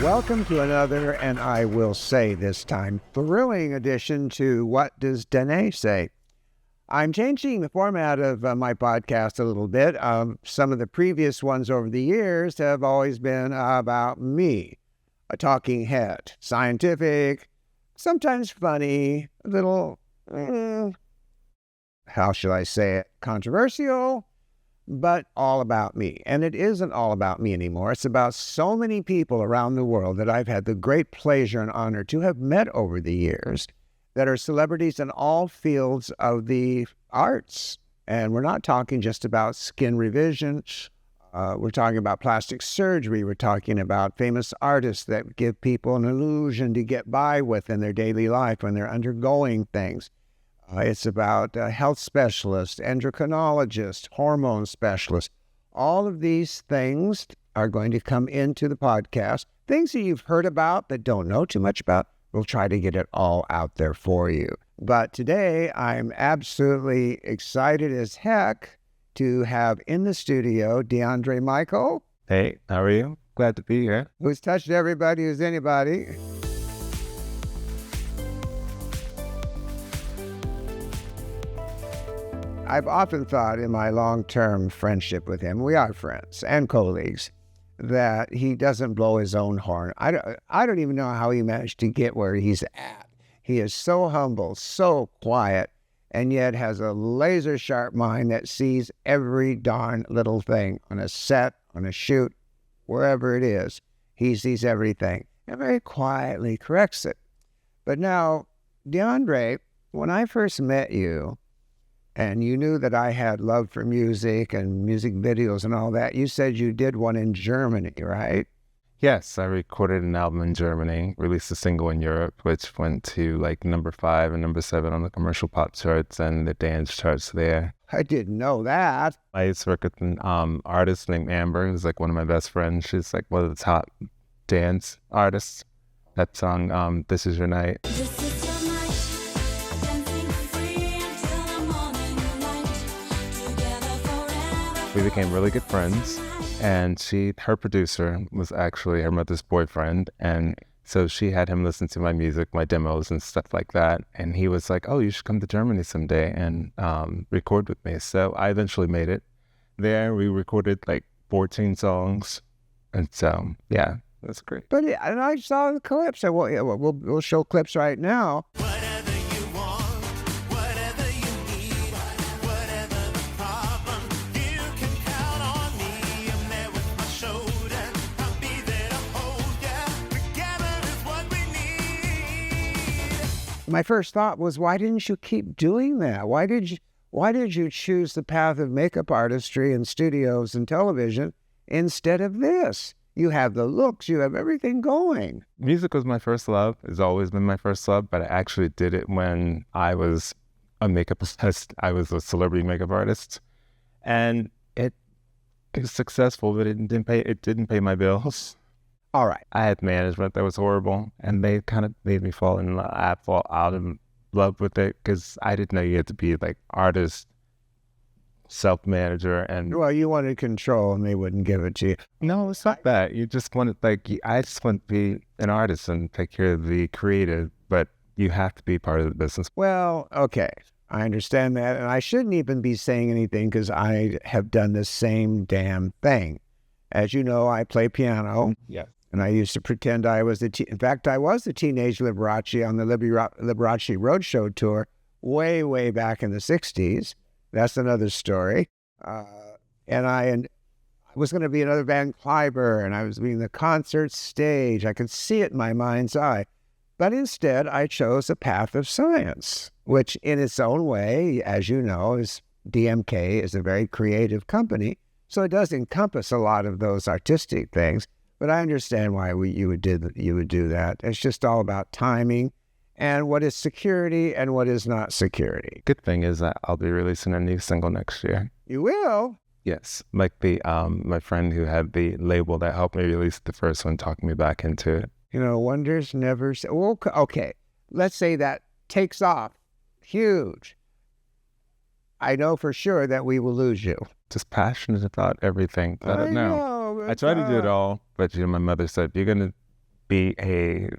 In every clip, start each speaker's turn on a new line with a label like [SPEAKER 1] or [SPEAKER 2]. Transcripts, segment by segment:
[SPEAKER 1] Welcome to another, and I will say this time, thrilling edition to What Does Danné Say? I'm changing the format of my podcast a little bit. Some of the previous ones over the years have always been about me, a talking head, scientific, sometimes funny, a little, how shall I say it, controversial, but all about me. And it isn't all about me anymore. It's about so many people around the world that I've had the great pleasure and honor to have met over the years that are celebrities in all fields of the arts. And we're not talking just about skin revision. We're talking about plastic surgery. We're talking about famous artists that give people an illusion to get by with in their daily life when they're undergoing things. It's about health specialists, endocrinologists, hormone specialists. All of these things are going to come into the podcast. Things that you've heard about but don't know too much about. We'll try to get it all out there for you. But today, I'm absolutely excited as heck to have in the studio DeAndre Michaels.
[SPEAKER 2] Hey, how are you? Glad to be here.
[SPEAKER 1] Who's touched everybody, who's anybody. I've often thought in my long-term friendship with him, we are friends and colleagues, that he doesn't blow his own horn. I don't even know how he managed to get where he's at. He is so humble, so quiet, and yet has a laser-sharp mind that sees every darn little thing on a set, on a shoot, wherever it is. He sees everything and very quietly corrects it. But now, DeAndre, when I first met you, and you knew that I had love for music and music videos and all that, you said you did one in Germany, right?
[SPEAKER 2] Yes, I recorded an album in Germany, released a single in Europe, which went to like number 5 and number 7 on the commercial pop charts and the dance charts there.
[SPEAKER 1] I didn't know that.
[SPEAKER 2] I used to work with an artist named Amber, who's like one of my best friends. She's like one of the top dance artists. That song, This Is Your Night. We became really good friends, and her producer was actually her mother's boyfriend, and so she had him listen to my music, my demos and stuff like that, and he was like, oh, you should come to Germany someday and record with me. So I eventually made it there. We recorded like 14 songs, and so, yeah, that's great.
[SPEAKER 1] But and I saw the clips. We'll show clips right now. My first thought was, why didn't you keep doing that? Why did you choose the path of makeup artistry and studios and television instead of this? You have the looks, you have everything going.
[SPEAKER 2] Music was my first love. It's always been my first love, but I actually did it when I was a makeup artist. I was a celebrity makeup artist, and it was successful, but it didn't pay my bills.
[SPEAKER 1] All right.
[SPEAKER 2] I had management that was horrible, and they kind of made me fall out of love with it because I didn't know you had to be like artist, self-manager, and
[SPEAKER 1] well, you wanted control, and they wouldn't give it to you.
[SPEAKER 2] No, it's not that. You just wanted I just want to be an artist and take care of the creative, but you have to be part of the business.
[SPEAKER 1] Well, okay, I understand that, and I shouldn't even be saying anything because I have done the same damn thing. As you know, I play piano.
[SPEAKER 2] Yeah.
[SPEAKER 1] And I used to pretend I was in fact, I was the teenage Liberace on the Liberace Roadshow tour way, way back in the 60s. That's another story. And I was going to be another Van Cliburn, and I was being the concert stage. I could see it in my mind's eye. But instead, I chose a path of science, which in its own way, as you know, DMK is a very creative company. So it does encompass a lot of those artistic things. But I understand why you would do that. It's just all about timing and what is security and what is not security.
[SPEAKER 2] Good thing is that I'll be releasing a new single next year.
[SPEAKER 1] You will?
[SPEAKER 2] Yes. Like my friend who had the label that helped me release the first one talked me back into it.
[SPEAKER 1] You know, wonders never say. Well, okay, let's say that takes off. Huge. I know for sure that we will lose you.
[SPEAKER 2] Just passionate about everything. I don't know. I try to do it all, but my mother said, you're going to be a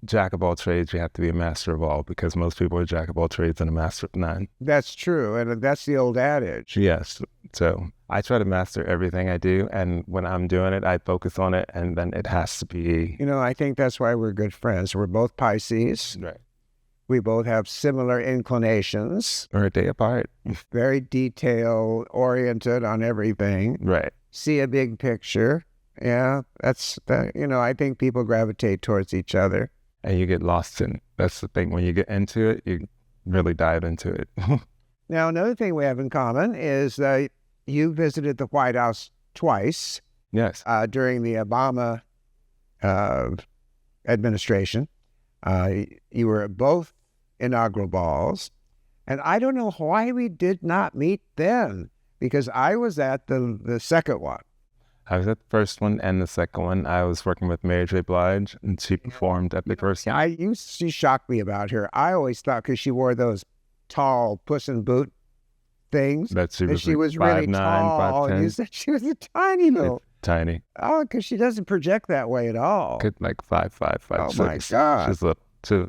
[SPEAKER 2] jack of all trades, you have to be a master of all, because most people are jack of all trades and a master of none.
[SPEAKER 1] That's true, and that's the old adage.
[SPEAKER 2] Yes. So I try to master everything I do, and when I'm doing it, I focus on it, and then it has to be...
[SPEAKER 1] I think that's why we're good friends. We're both Pisces.
[SPEAKER 2] Right.
[SPEAKER 1] We both have similar inclinations.
[SPEAKER 2] We're a day apart.
[SPEAKER 1] Very detail-oriented on everything.
[SPEAKER 2] Right.
[SPEAKER 1] See a big picture. Yeah, I think people gravitate towards each other.
[SPEAKER 2] And you get lost in it. That's the thing. When you get into it, you really dive into it.
[SPEAKER 1] Now, another thing we have in common is that you visited the White House twice.
[SPEAKER 2] Yes.
[SPEAKER 1] During the Obama administration. You were at both inaugural balls. And I don't know why we did not meet then, because I was at the second one.
[SPEAKER 2] I was at the first one and the second one. I was working with Mary J. Blige, and she performed at the first one.
[SPEAKER 1] She shocked me about her. I always thought, because she wore those tall Puss in Boot things,
[SPEAKER 2] that she was
[SPEAKER 1] really
[SPEAKER 2] 5'9",
[SPEAKER 1] tall.
[SPEAKER 2] 5'10".
[SPEAKER 1] You said she was a tiny little.
[SPEAKER 2] Tiny.
[SPEAKER 1] Oh, because she doesn't project that way at all.
[SPEAKER 2] Could like 5'5", 5'6".
[SPEAKER 1] Oh my God.
[SPEAKER 2] She's a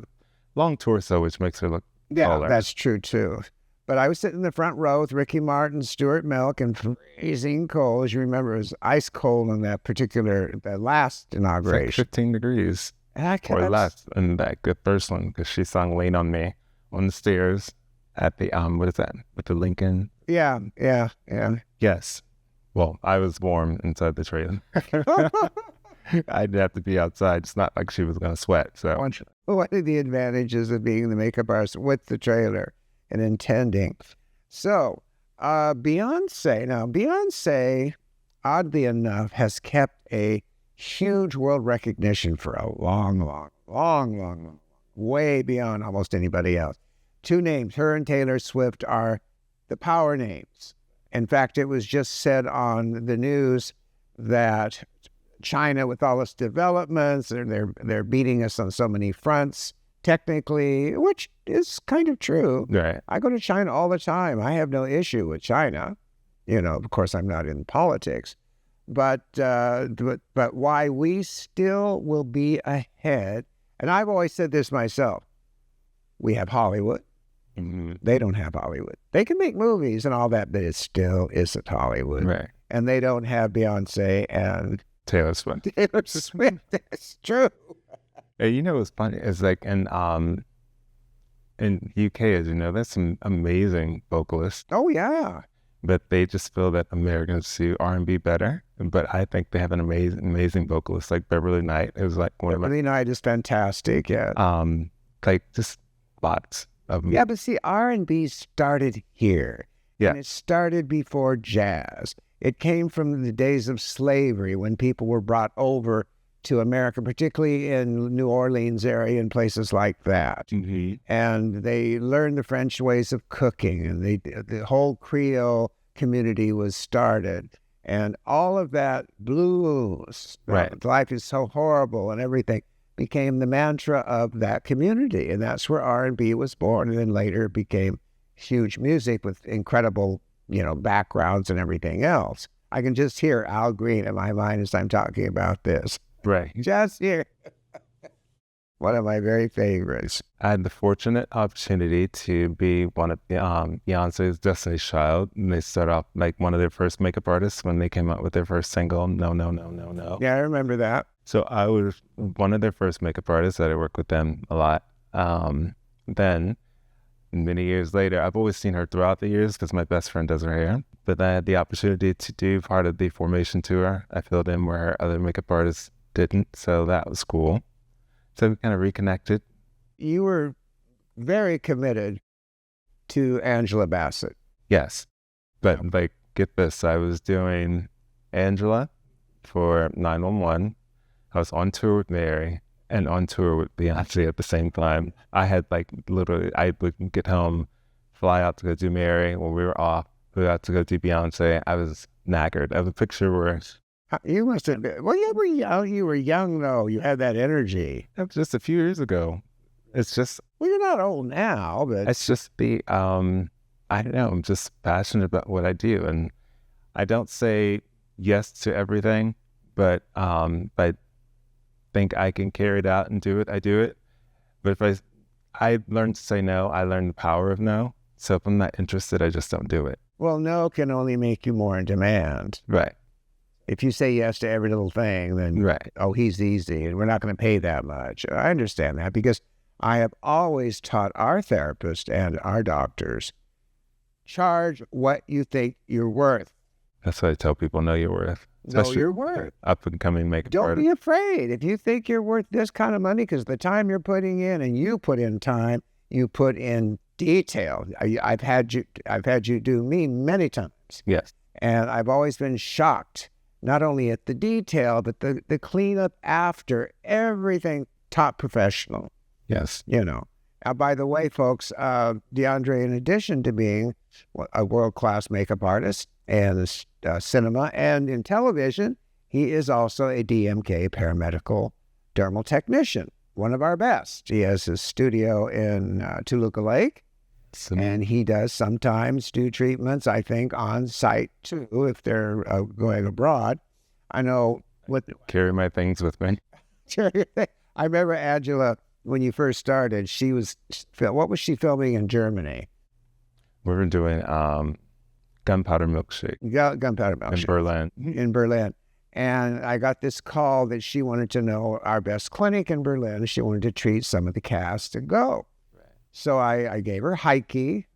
[SPEAKER 2] long torso, which makes her look taller.
[SPEAKER 1] That's true too. But I was sitting in the front row with Ricky Martin, Stuart Milk, and freezing cold. As you remember, it was ice cold on the last inauguration.
[SPEAKER 2] It's like 15 degrees or less in the first one, because she sung "Lean on Me" on the stairs at the what is that, with the Lincoln?
[SPEAKER 1] Yeah.
[SPEAKER 2] Yes. Well, I was warm inside the trailer. I'd have to be outside. It's not like she was going to sweat. So
[SPEAKER 1] what are the advantages of being the makeup artist with the trailer and intending? So Beyonce, oddly enough, has kept a huge world recognition for a long, way beyond almost anybody else. Two names, her and Taylor Swift, are the power names. In fact, it was just said on the news that China, with all its developments, they're beating us on so many fronts, technically, which is kind of true.
[SPEAKER 2] Right.
[SPEAKER 1] I go to China all the time. I have no issue with China. Of course, I'm not in politics, but why we still will be ahead. And I've always said this myself. We have Hollywood.
[SPEAKER 2] Mm-hmm.
[SPEAKER 1] They don't have Hollywood. They can make movies and all that, but it still isn't Hollywood.
[SPEAKER 2] Right.
[SPEAKER 1] And they don't have Beyonce and
[SPEAKER 2] Taylor Swift.
[SPEAKER 1] That's true.
[SPEAKER 2] Hey, what's funny is like in UK, as you know, there's some amazing vocalists.
[SPEAKER 1] Oh yeah.
[SPEAKER 2] But they just feel that Americans do R&B better. But I think they have an amazing vocalist like Beverly Knight. It was like
[SPEAKER 1] Beverly Knight is fantastic. Yeah.
[SPEAKER 2] Like just lots of them.
[SPEAKER 1] Yeah, but see, R&B started here.
[SPEAKER 2] Yeah.
[SPEAKER 1] And it started before jazz. It came from the days of slavery, when people were brought over to America, particularly in New Orleans area and places like that.
[SPEAKER 2] Mm-hmm.
[SPEAKER 1] And they learned the French ways of cooking, and the whole Creole community was started. And all of that blues,
[SPEAKER 2] right,
[SPEAKER 1] life is so horrible and everything, became the mantra of that community. And that's where R&B was born. And then later it became huge music with incredible backgrounds and everything else. I can just hear Al Green in my mind as I'm talking about this.
[SPEAKER 2] Right.
[SPEAKER 1] Just here. One of my very favorites.
[SPEAKER 2] I had the fortunate opportunity to be one of Beyonce's Destiny's Child. And they started off like one of their first makeup artists when they came out with their first single, No, No, No, No, No.
[SPEAKER 1] Yeah, I remember that.
[SPEAKER 2] So I was one of their first makeup artists that I worked with them a lot. Then many years later, I've always seen her throughout the years because my best friend does her hair. But I had the opportunity to do part of the Formation tour. I filled in where other makeup artists didn't, so that was cool. So we kind of reconnected.
[SPEAKER 1] You were very committed to Angela Bassett.
[SPEAKER 2] Yes. But get this, I was doing Angela for 911. I was on tour with Mary and on tour with Beyonce at the same time. I had literally, I would get home, fly out to go do Mary. When we were off, we got to go do Beyonce. I was knackered. I have a picture where...
[SPEAKER 1] You must have been... Well, you were young. You were young, though. You had that energy.
[SPEAKER 2] That was just a few years ago. It's just...
[SPEAKER 1] Well, you're not old now, but...
[SPEAKER 2] It's just I don't know. I'm just passionate about what I do. And I don't say yes to everything, but think I can carry it out and do it, I do it. But if I learned to say no, I learned the power of no. So if I'm not interested, I just don't do it.
[SPEAKER 1] Well, no can only make you more in demand.
[SPEAKER 2] Right.
[SPEAKER 1] If you say yes to every little thing, then,
[SPEAKER 2] Right.
[SPEAKER 1] oh, he's easy and we're not going to pay that much. I understand that because I have always taught our therapists and our doctors, charge what you think you're worth.
[SPEAKER 2] That's what I tell people, know your worth.
[SPEAKER 1] Know your worth.
[SPEAKER 2] Up and coming makeup
[SPEAKER 1] Don't
[SPEAKER 2] artist.
[SPEAKER 1] be afraid. If you think you're worth this kind of money, because the time you're putting in, and you put in time, you put in detail. I've had you do me many times.
[SPEAKER 2] Yes.
[SPEAKER 1] And I've always been shocked, not only at the detail, but the cleanup after, everything top professional.
[SPEAKER 2] Yes.
[SPEAKER 1] You know. By the way, folks, DeAndre, in addition to being a world-class makeup artist and cinema and in television, he is also a DMK paramedical dermal technician, one of our best. He has his studio in Toluca Lake, and he does sometimes do treatments, I think, on site too, if they're going abroad. I know
[SPEAKER 2] carry my things with me.
[SPEAKER 1] I remember Angela, when you first started, what was she filming in Germany?
[SPEAKER 2] We were doing Gunpowder Milkshake.
[SPEAKER 1] Gunpowder Milkshake. In Berlin. And I got this call that she wanted to know our best clinic in Berlin. She wanted to treat some of the cast and go. Right. So I gave her Heike,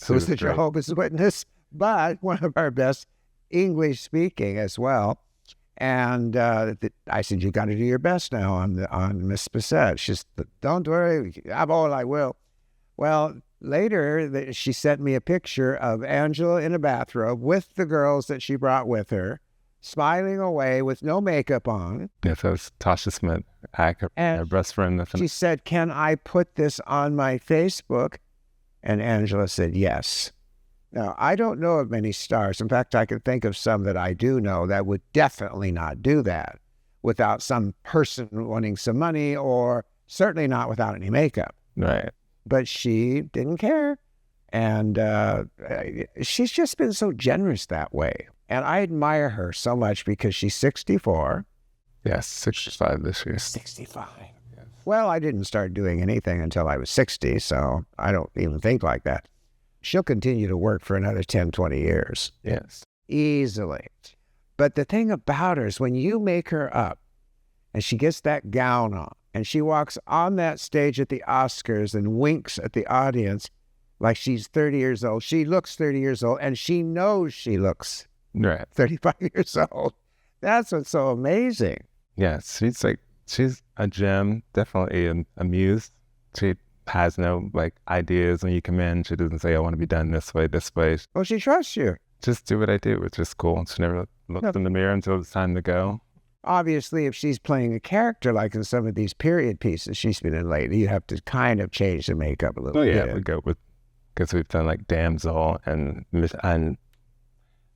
[SPEAKER 1] who's the Jehovah's Witness, but one of our best English speaking as well. And I said, you got to do your best now on Miss Bissett. She said, don't worry, I'm all I will. Well, later, she sent me a picture of Angela in a bathrobe with the girls that she brought with her, smiling away with no makeup on.
[SPEAKER 2] Yes, that was Tasha Smith, her best friend.
[SPEAKER 1] She said, can I put this on my Facebook? And Angela said, yes. Now, I don't know of many stars. In fact, I can think of some that I do know that would definitely not do that without some person wanting some money, or certainly not without any makeup.
[SPEAKER 2] Right.
[SPEAKER 1] But she didn't care. And she's just been so generous that way. And I admire her so much because she's 64.
[SPEAKER 2] Yes, 65 this year.
[SPEAKER 1] 65. Yes. Well, I didn't start doing anything until I was 60, so I don't even think like that. She'll continue to work for another 10, 20 years.
[SPEAKER 2] Yes.
[SPEAKER 1] Easily. But the thing about her is when you make her up and she gets that gown on and she walks on that stage at the Oscars and winks at the audience like she's 30 years old. She looks 30 years old and she knows she looks 35 years old. That's what's so amazing.
[SPEAKER 2] Yes, she's a gem, definitely a muse. She has no ideas when you come in. She doesn't say, I want to be done this way.
[SPEAKER 1] Well, she trusts you.
[SPEAKER 2] Just do what I do, which is cool. She never looks in the mirror until it's time to go.
[SPEAKER 1] Obviously, if she's playing a character like in some of these period pieces she's been in lately, you have to kind of change the makeup a little bit.
[SPEAKER 2] Oh, yeah, we go with, because we've done Damsel and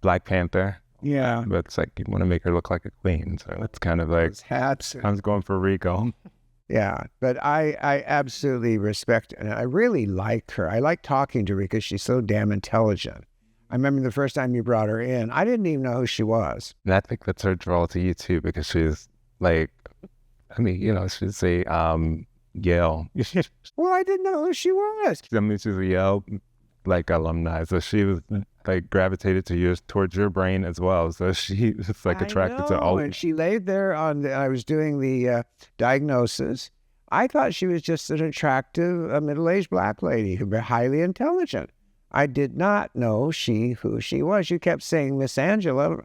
[SPEAKER 2] Black Panther.
[SPEAKER 1] Yeah.
[SPEAKER 2] But it's you want to make her look like a queen. So it's kind of
[SPEAKER 1] hats.
[SPEAKER 2] I was going for Rico.
[SPEAKER 1] Yeah, but I absolutely respect and I really like her. I like talking to her because she's so damn intelligent. I remember the first time you brought her in, I didn't even know who she was.
[SPEAKER 2] And I think that's her draw to you too, because she's she's a Yale.
[SPEAKER 1] Well, I didn't know who she was.
[SPEAKER 2] I mean, she's a Yale alumni, so she was gravitated towards your brain as well. So she was attracted to all.
[SPEAKER 1] And she laid there I was doing the diagnosis. I thought she was just an attractive, middle-aged black lady who was highly intelligent. I did not know who she was. You kept saying Miss Angela,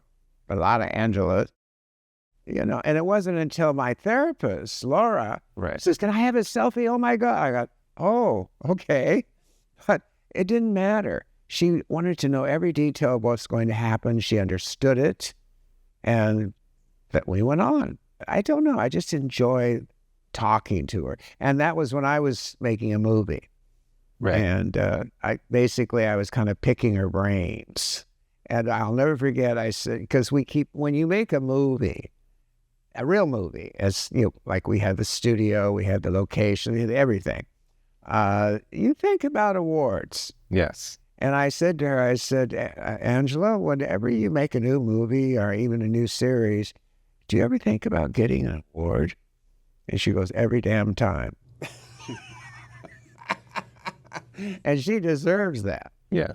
[SPEAKER 1] a lot of Angelas, and it wasn't until my therapist, Laura, says, can I have a selfie? Oh my God. I got, oh, okay. But it didn't matter. She wanted to know every detail of what's going to happen. She understood it. And that we went on. I don't know. I just enjoy talking to her. And that was when I was making a movie. Right. And I was kind of picking her brains. And I'll never forget, I said, because when you make a movie, a real movie, as we had the studio, we had the location, we had everything. You think about awards.
[SPEAKER 2] Yes.
[SPEAKER 1] And I said to her, Angela, whenever you make a new movie or even a new series, do you ever think about getting an award? And she goes, every damn time. And she deserves that.
[SPEAKER 2] Yeah.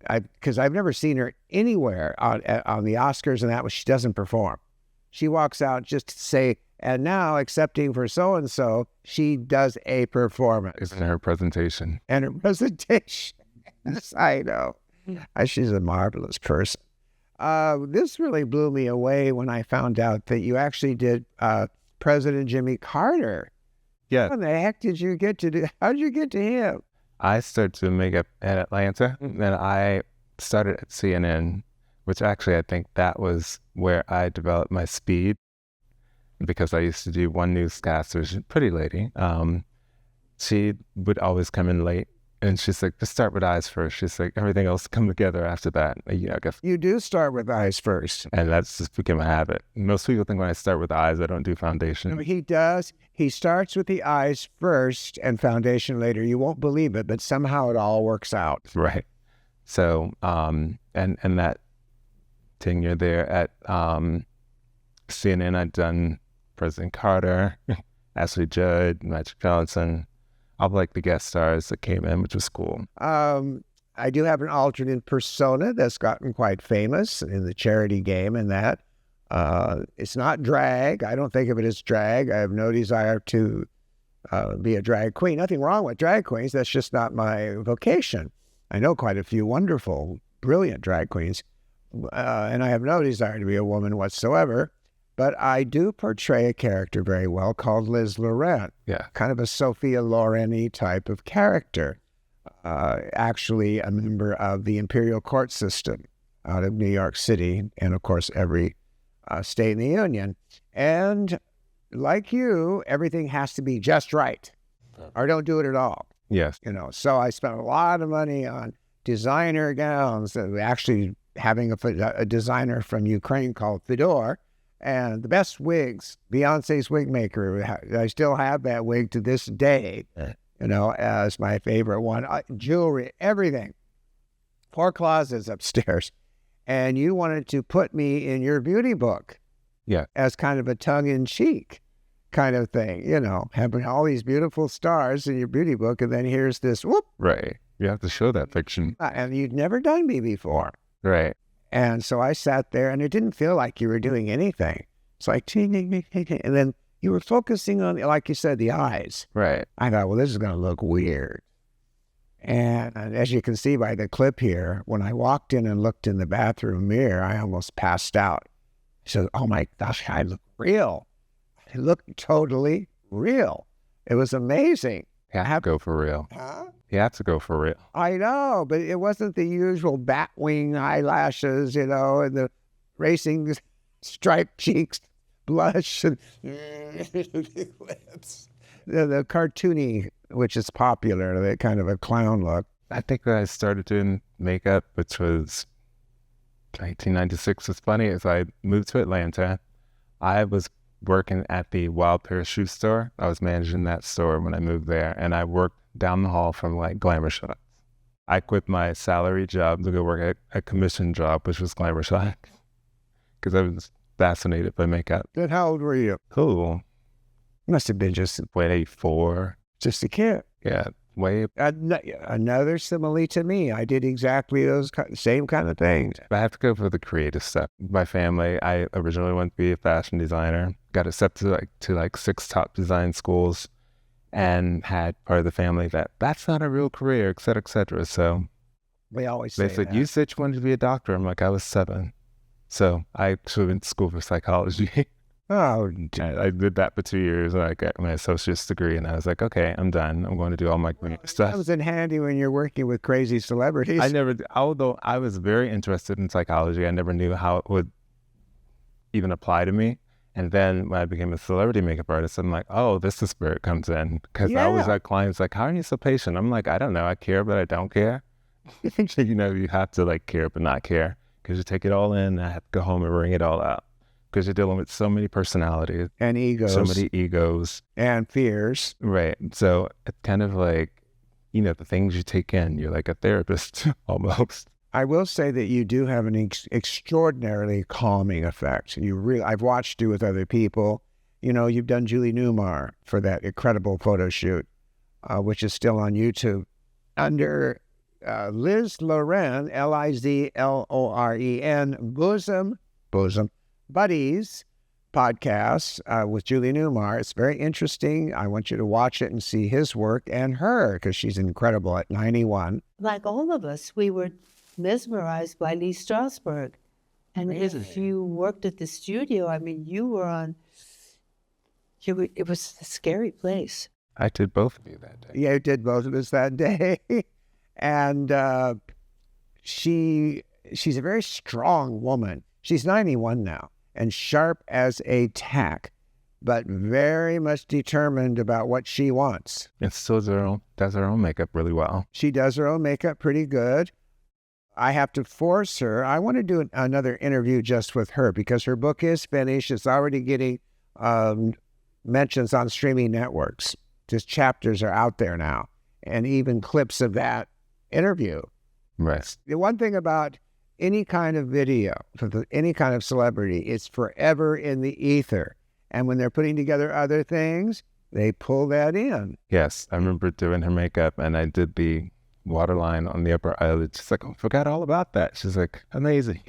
[SPEAKER 1] Because I've never seen her anywhere on the Oscars and that when she doesn't perform. She walks out just to say, and now accepting for so-and-so, she does a performance.
[SPEAKER 2] It's in her presentation.
[SPEAKER 1] And her presentation. Yes, I know. She's a marvelous person. This really blew me away when I found out that you actually did President Jimmy Carter.
[SPEAKER 2] Yeah.
[SPEAKER 1] How the heck did you get to do? How did you get to him?
[SPEAKER 2] I started to make up at Atlanta, and I started at CNN, which actually I think that was where I developed my speed, because I used to do one newscaster, pretty lady. She would always come in late, and she's like, just start with eyes first. She's like, everything else come together after that. I guess.
[SPEAKER 1] You do start with eyes first.
[SPEAKER 2] And that's just become a habit. Most people think when I start with eyes, I don't do foundation.
[SPEAKER 1] No, he does. He starts with the eyes first and foundation later. You won't believe it, but somehow it all works out.
[SPEAKER 2] Right. So, and that tenure there at CNN, I'd done President Carter, Ashley Judd, Magic Johnson, all like the guest stars that came in, which was cool.
[SPEAKER 1] I do have an alternate persona that's gotten quite famous in the charity game and that. It's not drag. I don't think of it as drag. I have no desire to be a drag queen. Nothing wrong with drag queens. That's just not my vocation. I know quite a few wonderful, brilliant drag queens, and I have no desire to be a woman whatsoever. But I do portray a character very well called Liz Laurent.
[SPEAKER 2] Yeah.
[SPEAKER 1] Kind of a Sophia Loren-y type of character. Actually a member of the imperial court system out of New York City, and of course every state in the union. And like you, everything has to be just right, or don't do it at all.
[SPEAKER 2] Yes.
[SPEAKER 1] So I spent a lot of money on designer gowns, actually having a designer from Ukraine called Fedor, and the best wigs, Beyonce's wig maker. I still have that wig to this day, as my favorite one. Jewelry, everything. 4 closets upstairs. And you wanted to put me in your beauty book.
[SPEAKER 2] Yeah.
[SPEAKER 1] As kind of a tongue-in-cheek kind of thing, having all these beautiful stars in your beauty book, and then here's this whoop.
[SPEAKER 2] Right. You have to show that fiction.
[SPEAKER 1] And you'd never done me before.
[SPEAKER 2] Right.
[SPEAKER 1] And so I sat there, and it didn't feel like you were doing anything. It's like, and then you were focusing on, like you said, the eyes.
[SPEAKER 2] Right.
[SPEAKER 1] I thought, well, this is going to look weird. And as you can see by the clip here, when I walked in and looked in the bathroom mirror, I almost passed out. I said, oh my gosh, I look real. I look totally real. It was amazing.
[SPEAKER 2] You have to go for real.
[SPEAKER 1] Huh?
[SPEAKER 2] You have to go for real.
[SPEAKER 1] I know, but it wasn't the usual bat wing eyelashes, and the racing striped cheeks, blush, and lips. The cartoony, which is popular, the kind of a clown look.
[SPEAKER 2] I think that I started doing makeup, which was 1996. What's funny is I moved to Atlanta. I was working at the Wild Pair shoe store. I was managing that store when I moved there, and I worked down the hall from Glamour Shots. I quit my salary job to go work at a commission job, which was Glamour Shots, because I was fascinated by makeup.
[SPEAKER 1] Then how old were you?
[SPEAKER 2] Cool.
[SPEAKER 1] Must have been just
[SPEAKER 2] 84.
[SPEAKER 1] Just a kid.
[SPEAKER 2] Yeah, way.
[SPEAKER 1] Another simile to me. I did exactly those same kind of things.
[SPEAKER 2] I have to go for the creative stuff. My family, I originally wanted to be a fashion designer. Got accepted to 6 top design schools, and had part of the family that's not a real career, et cetera, et cetera. So
[SPEAKER 1] they always say
[SPEAKER 2] they said,
[SPEAKER 1] that.
[SPEAKER 2] you said you wanted to be a doctor. I'm like, I was 7. So I actually went to school for psychology.
[SPEAKER 1] Oh,
[SPEAKER 2] I did that for 2 years, and I got my associate's degree, and I was like, okay, I'm done. I'm going to do all my stuff.
[SPEAKER 1] Comes in handy when you're working with crazy celebrities.
[SPEAKER 2] Although I was very interested in psychology, I never knew how it would even apply to me. And then when I became a celebrity makeup artist, I'm like, oh, this is where it comes in. Because I always had clients like, how are you so patient? I'm like, I don't know. I care, but I don't care. You have to care, but not care. Because you take it all in, and I have to go home and bring it all out. Because you're dealing with so many personalities.
[SPEAKER 1] And egos.
[SPEAKER 2] So many egos.
[SPEAKER 1] And fears.
[SPEAKER 2] Right. So it's kind of the things you take in, you're like a therapist almost.
[SPEAKER 1] I will say that you do have an extraordinarily calming effect. I've watched you with other people, You know, you've done Julie Newmar for that incredible photo shoot, which is still on YouTube, under Liz Loren, Lizloren, Bosom Buddies podcast with Julie Newmar. It's very interesting. I want you to watch it and see his work and her, because she's incredible at 91.
[SPEAKER 3] Like all of us, we were mesmerized by Lee Strasberg. And if you worked at the studio, I mean, you were on, it was a scary place.
[SPEAKER 2] I did both of you that day.
[SPEAKER 1] Yeah, you did both of us that day. And she's a very strong woman. She's 91 now and sharp as a tack, but very much determined about what she wants.
[SPEAKER 2] And still does her own makeup really well.
[SPEAKER 1] She does her own makeup pretty good. I have to force her. I want to do another interview just with her because her book is finished. It's already getting mentions on streaming networks. Just chapters are out there now, and even clips of that interview.
[SPEAKER 2] Right.
[SPEAKER 1] The one thing about any kind of video for any kind of celebrity, it's forever in the ether. And when they're putting together other things, they pull that in.
[SPEAKER 2] Yes, I remember doing her makeup, and I did the waterline on the upper eyelid. She's like, oh, I forgot all about that. She's like, amazing.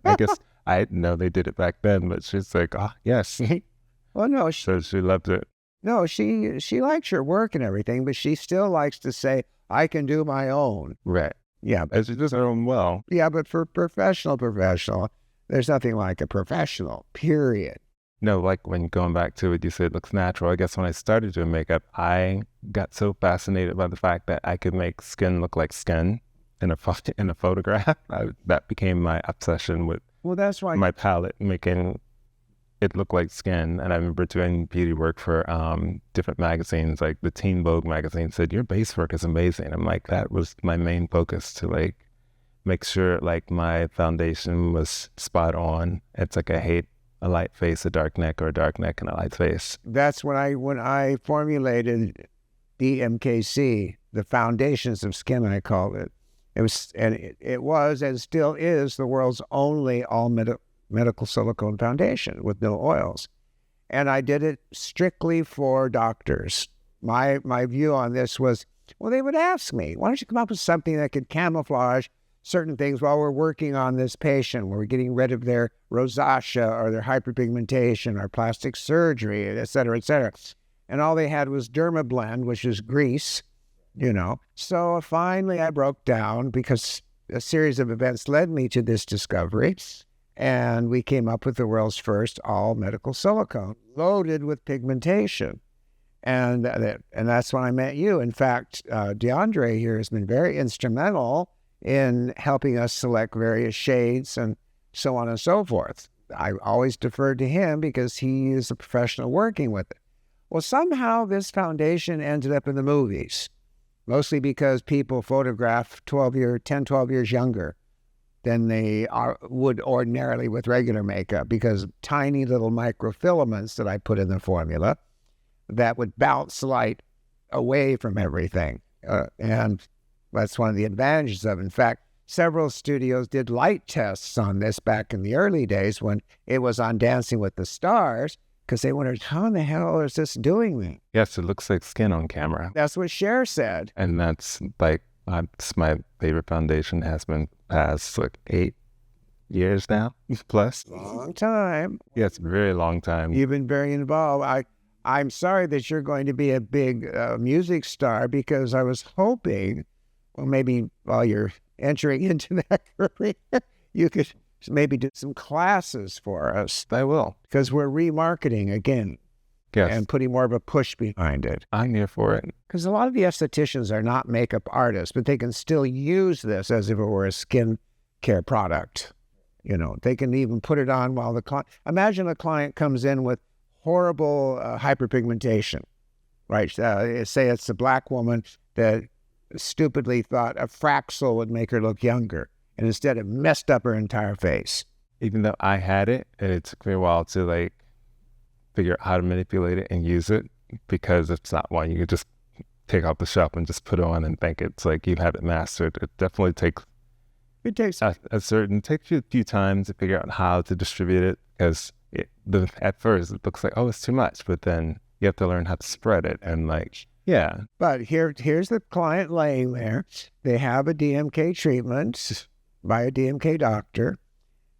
[SPEAKER 2] I guess I didn't know they did it back then, but she's like, oh, yes.
[SPEAKER 1] Well, no,
[SPEAKER 2] So she loved it.
[SPEAKER 1] No, she likes your work and everything, but she still likes to say, I can do my own.
[SPEAKER 2] Right.
[SPEAKER 1] Yeah.
[SPEAKER 2] As she does her own well.
[SPEAKER 1] Yeah, but for professional, there's nothing like a professional, period.
[SPEAKER 2] No, like when going back to it, you said it looks natural. I guess when I started doing makeup, I got so fascinated by the fact that I could make skin look like skin in a photograph. That became my obsession with
[SPEAKER 1] that's why
[SPEAKER 2] my palette, making it look like skin. And I remember doing beauty work for different magazines, like the Teen Vogue magazine said, your base work is amazing. I'm like, that was my main focus, to like make sure like my foundation was spot on. It's like I hate a light face, a dark neck, or a dark neck and a light face.
[SPEAKER 1] That's when I formulated DMKC, the foundations of skin, I called it. It was and still is the world's only all medical silicone foundation with no oils. And I did it strictly for doctors. My view on this was, well, they would ask me, why don't you come up with something that could camouflage certain things while we're working on this patient, where we're getting rid of their rosacea or their hyperpigmentation or plastic surgery, et cetera, et cetera. And all they had was Dermablend, which is grease, you know. So finally I broke down because a series of events led me to this discovery. And we came up with the world's first all medical silicone loaded with pigmentation. And that's when I met you. In fact, DeAndre here has been very instrumental in helping us select various shades and so on and so forth. I always deferred to him because he is a professional working with it. Well, somehow this foundation ended up in the movies, mostly because people photograph 10, 12 years younger than they would ordinarily with regular makeup, because of tiny little microfilaments that I put in the formula that would bounce light away from everything. And that's one of the advantages of it. In fact, several studios did light tests on this back in the early days when it was on Dancing with the Stars, because they wondered, how in the hell is this doing me?
[SPEAKER 2] Yes, it looks like skin on camera.
[SPEAKER 1] That's what Cher said.
[SPEAKER 2] And that's like, it's my favorite foundation, has been past like 8 years now, plus.
[SPEAKER 1] Long time.
[SPEAKER 2] Yes, very long time.
[SPEAKER 1] You've been very involved. I'm sorry that you're going to be a big music star, because I was hoping, well, maybe while you're entering into that career, you could maybe do some classes for us.
[SPEAKER 2] I will.
[SPEAKER 1] Because we're remarketing again.
[SPEAKER 2] Yes.
[SPEAKER 1] And putting more of a push behind it.
[SPEAKER 2] I'm here for it.
[SPEAKER 1] Because a lot of the estheticians are not makeup artists, but they can still use this as if it were a skin care product. You know, they can even put it on while the client, imagine a client comes in with horrible hyperpigmentation, right? Say it's a black woman that stupidly thought a Fraxel would make her look younger, and instead it messed up her entire face.
[SPEAKER 2] Even though I had it, and it took me a while to like figure out how to manipulate it and use it, because it's not one you could just take off the shelf and just put on and think it's like you have it mastered. It definitely takes a few times to figure out how to distribute it, because at first it looks like, oh, it's too much, but then you have to learn how to spread it and like, yeah.
[SPEAKER 1] But here's the client laying there. They have a DMK treatment by a DMK doctor,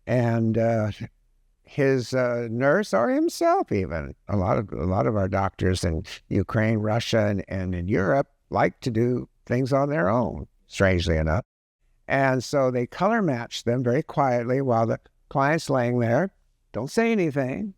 [SPEAKER 1] and his nurse or himself even. A lot of our doctors in Ukraine, Russia, and in Europe like to do things on their own, strangely enough. And so they color match them very quietly while the client's laying there. Don't say anything.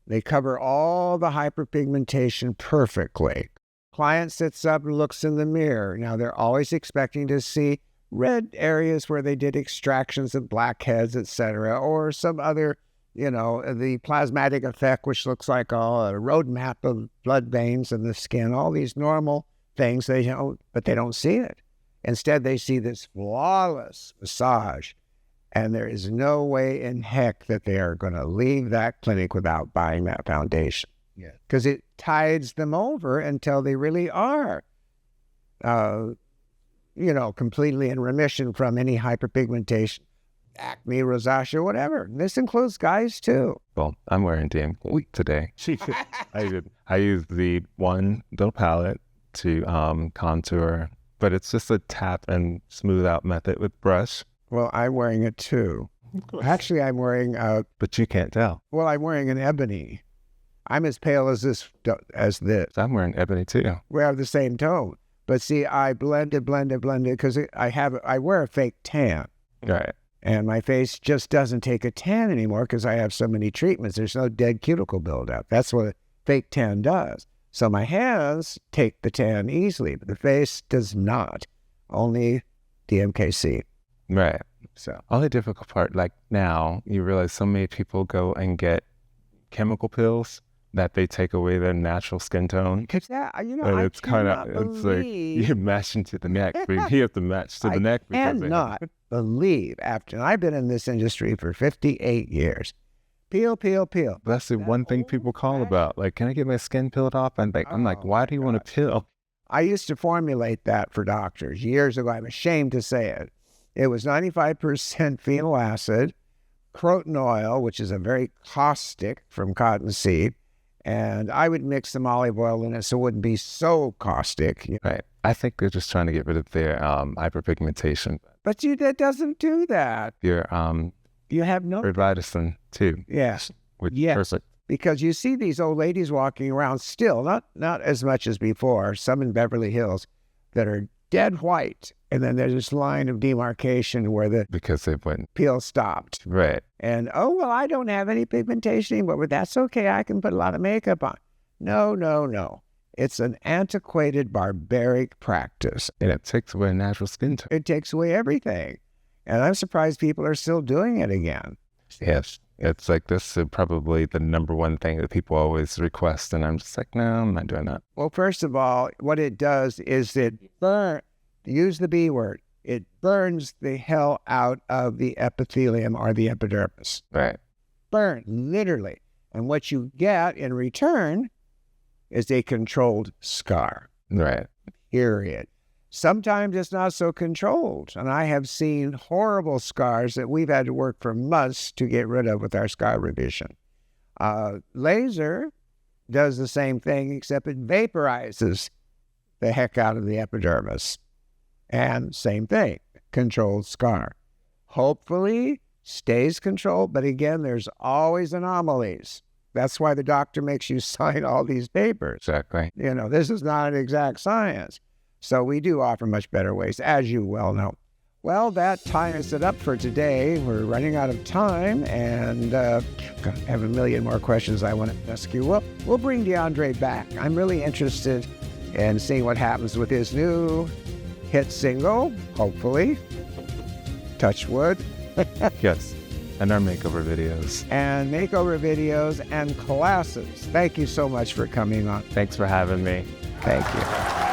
[SPEAKER 1] They cover all the hyperpigmentation perfectly. Client sits up and looks in the mirror. Now, they're always expecting to see red areas where they did extractions of blackheads, etc., or some other, the plasmatic effect, which looks like a road map of blood veins in the skin, all these normal things, but they don't see it. Instead, they see this flawless massage, and there is no way in heck that they are going to leave that clinic without buying that foundation. Yeah, because it tides them over until they really are, completely in remission from any hyperpigmentation, acne, rosacea, whatever. This includes guys too.
[SPEAKER 2] Well, I'm wearing DMK today. I use the one little palette to contour, but it's just a tap and smooth out method with brush.
[SPEAKER 1] Well, I'm wearing it too. Actually, I'm wearing
[SPEAKER 2] but you can't tell.
[SPEAKER 1] Well, I'm wearing an ebony. I'm as pale as this.
[SPEAKER 2] I'm wearing ebony too.
[SPEAKER 1] We have the same tone. But see, I blended because I wear a fake tan.
[SPEAKER 2] Right.
[SPEAKER 1] And my face just doesn't take a tan anymore because I have so many treatments. There's no dead cuticle buildup. That's what a fake tan does. So my hands take the tan easily, but the face does not. Only DMKC.
[SPEAKER 2] Right.
[SPEAKER 1] So
[SPEAKER 2] only difficult part, like now, you realize so many people go and get chemical pills that they take away their natural skin tone.
[SPEAKER 1] Because that,
[SPEAKER 2] and it's kind of, it's like you match into the neck, but you have to match to the neck.
[SPEAKER 1] I cannot believe and I've been in this industry for 58 years. Peel.
[SPEAKER 2] That's the one thing people call about. Like, can I get my skin peeled off? And I'm like, why do you want to peel?
[SPEAKER 1] I used to formulate that for doctors years ago. I'm ashamed to say it. It was 95% phenol acid, croton oil, which is a very caustic from cottonseed, and I would mix some olive oil in it so it wouldn't be so caustic.
[SPEAKER 2] Right. I think they're just trying to get rid of their hyperpigmentation.
[SPEAKER 1] But that doesn't do that.
[SPEAKER 2] Your
[SPEAKER 1] you have no
[SPEAKER 2] Revitacin too.
[SPEAKER 1] Yes.
[SPEAKER 2] Which is perfect.
[SPEAKER 1] Because you see these old ladies walking around still, not as much as before, some in Beverly Hills, that are dead white. And then there's this line of demarcation where
[SPEAKER 2] because they went
[SPEAKER 1] peel stopped.
[SPEAKER 2] Right.
[SPEAKER 1] And, I don't have any pigmentation anymore, but that's okay. I can put a lot of makeup on. No. It's an antiquated, barbaric practice.
[SPEAKER 2] And it takes away natural skin tone.
[SPEAKER 1] It takes away everything. And I'm surprised people are still doing it again.
[SPEAKER 2] Yes. It's like this is probably the number one thing that people always request. And I'm just like, no, I'm not doing that.
[SPEAKER 1] Well, first of all, what it does is use the B word. It burns the hell out of the epithelium or the epidermis.
[SPEAKER 2] Right.
[SPEAKER 1] Burn, literally. And what you get in return is a controlled scar.
[SPEAKER 2] Right.
[SPEAKER 1] Period. Sometimes it's not so controlled. And I have seen horrible scars that we've had to work for months to get rid of with our scar revision. Laser does the same thing, except it vaporizes the heck out of the epidermis. And same thing, controlled scar. Hopefully stays controlled, but again, there's always anomalies. That's why the doctor makes you sign all these papers.
[SPEAKER 2] Exactly.
[SPEAKER 1] This is not an exact science. So we do offer much better ways, as you well know. Well, that ties it up for today. We're running out of time, and I have a million more questions I want to ask you. We'll bring DeAndre back. I'm really interested in seeing what happens with his new hit single, hopefully. Touch wood.
[SPEAKER 2] Yes. And our makeover videos.
[SPEAKER 1] And makeover videos and classes. Thank you so much for coming on.
[SPEAKER 2] Thanks for having me.
[SPEAKER 1] Thank you.